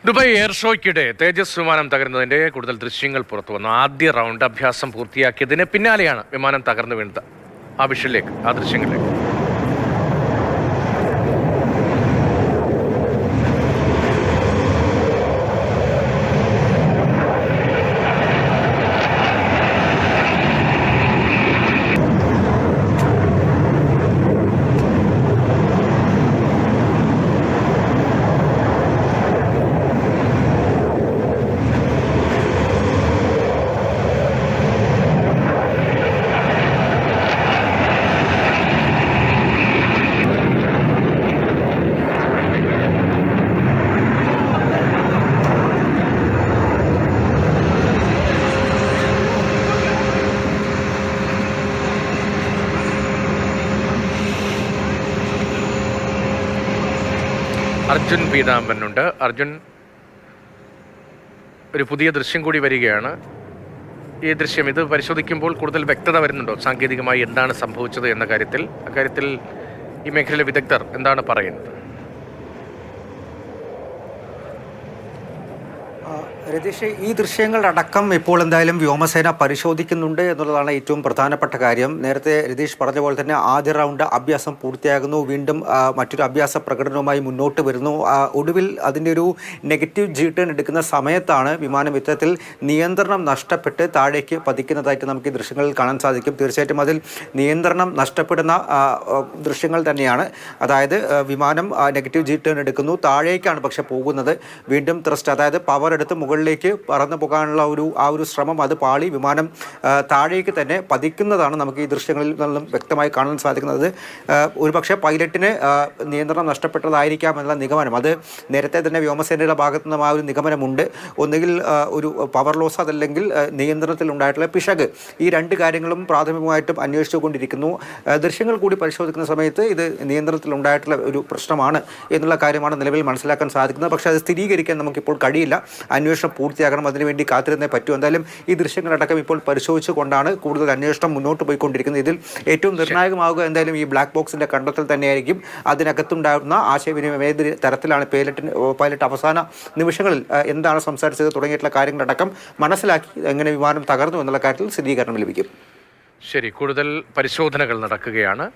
Dubai air ഷോയ്ക്കിടെ തേജസ് വിമാനം തകരുന്നതിന്റെ കൂടുതൽ ദൃശ്യങ്ങൾ പുറത്തു വന്നു. ആദ്യ റൗണ്ട് അഭ്യാസം പൂർത്തിയാക്കിയതിന് പിന്നാലെയാണ് വിമാനം തകർന്നു വീണത്. ആ വിഷയിലേക്ക്, ആ ദൃശ്യങ്ങളിലേക്ക്. അർജുൻ പീതാംബരനുണ്ട്. അർജുൻ, ഒരു പുതിയ ദൃശ്യം കൂടി വരികയാണ്. ഈ ദൃശ്യം ഇത് പരിശോധിക്കുമ്പോൾ കൂടുതൽ വ്യക്തത വരുന്നുണ്ടോ സാങ്കേതികമായി എന്താണ് സംഭവിച്ചത് എന്ന കാര്യത്തിൽ? അക്കാര്യത്തിൽ ഈ മേഖലയിലെ വിദഗ്ധർ എന്താണ് പറയുന്നത്? രതീഷ്, ഈ ദൃശ്യങ്ങളടക്കം ഇപ്പോൾ എന്തായാലും വ്യോമസേന പരിശോധിക്കുന്നുണ്ട് എന്നുള്ളതാണ് ഏറ്റവും പ്രധാനപ്പെട്ട കാര്യം. നേരത്തെ രതീഷ് പറഞ്ഞ പോലെ തന്നെ ആദ്യ റൗണ്ട് അഭ്യാസം പൂർത്തിയാകുന്നു, വീണ്ടും മറ്റൊരു അഭ്യാസ പ്രകടനവുമായി മുന്നോട്ട് വരുന്നു. ഒടുവിൽ അതിൻ്റെ ഒരു നെഗറ്റീവ് ജി ടേൺ എടുക്കുന്ന സമയത്താണ് വിമാനം ഇത്തരത്തിൽ നിയന്ത്രണം നഷ്ടപ്പെട്ട് താഴേക്ക് പതിക്കുന്നതായിട്ട് നമുക്ക് ഈ ദൃശ്യങ്ങളിൽ കാണാൻ സാധിക്കും. തീർച്ചയായിട്ടും അതിൽ നിയന്ത്രണം നഷ്ടപ്പെടുന്ന ദൃശ്യങ്ങൾ തന്നെയാണ്. അതായത് വിമാനം നെഗറ്റീവ് ജി ടേൺ എടുക്കുന്നു, താഴേക്കാണ് പക്ഷെ പോകുന്നത്. വീണ്ടും ത്രസ്റ്റ്, അതായത് പവർ എടുത്ത് മുകളിലേക്ക് പറന്നു പോകാനുള്ള ഒരു ശ്രമം അത് പാളി വിമാനം താഴേക്ക് തന്നെ പതിക്കുന്നതാണ് നമുക്ക് ഈ ദൃശ്യങ്ങളിൽ നിന്നും വ്യക്തമായി കാണാൻ സാധിക്കുന്നത്. ഒരുപക്ഷെ പൈലറ്റിന് നിയന്ത്രണം നഷ്ടപ്പെട്ടതായിരിക്കാം എന്നുള്ള നിഗമനം, അത് നേരത്തെ തന്നെ വ്യോമസേനയുടെ ഭാഗത്തു നിന്നും ആ ഒരു നിഗമനമുണ്ട്. ഒന്നുകിൽ ഒരു പവർ ലോസ്, അതല്ലെങ്കിൽ നിയന്ത്രണത്തിലുണ്ടായിട്ടുള്ള പിശക്. ഈ രണ്ട് കാര്യങ്ങളും പ്രാഥമികമായിട്ടും അന്വേഷിച്ചുകൊണ്ടിരിക്കുന്നു. ദൃശ്യങ്ങൾ കൂടി പരിശോധിക്കുന്ന സമയത്ത് ഇത് നിയന്ത്രണത്തിലുണ്ടായിട്ടുള്ള ഒരു പ്രശ്നമാണ് എന്നുള്ള കാര്യമാണ് നിലവിൽ മനസ്സിലാക്കാൻ സാധിക്കുന്നത്. പക്ഷേ അത് സ്ഥിരീകരിക്കാൻ നമുക്കിപ്പോൾ കഴിയില്ല. അന്വേഷണം പൂർത്തിയാകണം, അതിനുവേണ്ടി കാത്തിരുന്നേ പറ്റൂ. എന്തായാലും ഈ ദൃശ്യങ്ങളടക്കം ഇപ്പോൾ പരിശോധിച്ചുകൊണ്ടാണ് കൂടുതൽ അന്വേഷണം മുന്നോട്ട് പോയിക്കൊണ്ടിരിക്കുന്നത്. ഇതിൽ ഏറ്റവും നിർണായകമാവുക എന്തായാലും ഈ ബ്ലാക്ക് ബോക്സിന്റെ കണ്ടെത്തൽ തന്നെയായിരിക്കും. അതിനകത്തുണ്ടാകുന്ന ആശയവിനിമയം ഏത് തരത്തിലാണ്, പൈലറ്റ് അവസാന നിമിഷങ്ങളിൽ എന്താണ് സംസാരിച്ചത് തുടങ്ങിയിട്ടുള്ള കാര്യങ്ങളടക്കം മനസ്സിലാക്കി എങ്ങനെ വിമാനം തകർന്നു എന്നുള്ള കാര്യത്തിൽ സ്ഥിരീകരണം ലഭിക്കും. ശരി, കൂടുതൽ പരിശോധനകൾ നടക്കുകയാണ്.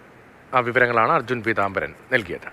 ആ വിവരങ്ങളാണ് അർജുൻ പീതാംബരൻ നൽകിയത്.